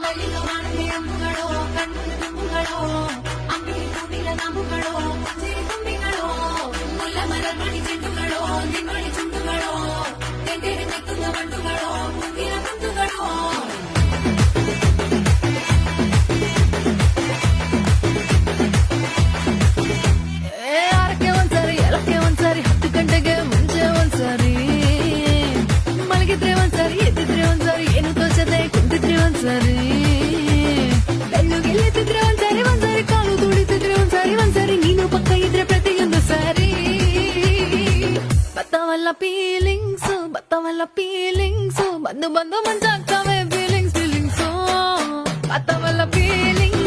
ಬಳಿಗ ಮಾಡದೆ ಅಂಬುಗಳೋ ಕಣ್ಣು ತುಂಬುಗಳೋ ಅಂಬಿಗೆ ತುಂಬಿದ ನಂಬುಗಳೋ ಸಿರಿ ತುಂಬಿಗಳೋ ಮುಲ್ಲ ಮರ ಮಣಿ ಚೆಂಡುಗಳೋ ನಿನ್ನೊಳಿ ಚುಂಡುಗಳೋ ತೆಂಡೆರೆ ನೆತ್ತುದ ಬಂಡುಗಳೋ ಮುಂದಿನ ಬಂಧುಗಳೋ ಒಂದ್ಸರಿ ಬೆಳ್ಳು ಗೆಲ್ಲಿದ್ರೆ ಒಂದ್ಸರಿ ಕಾಲು ತುಳಿತಿದ್ರೆ ಒಂದ್ಸರಿ ನೀನು ಪಕ್ಕ ಇದ್ರೆ ಪ್ರತಿಯೊಂದು ಸಾರಿ ಬತ್ತವಲ್ಲ ಫೀಲಿಂಗ್ಸ್ ಬಂದು ಮಂಜಾಗ್ತವೆ ಫೀಲಿಂಗ್ಸ್ ಬತ್ತವಲ್ಲ ಫೀಲಿಂಗ್ಸ್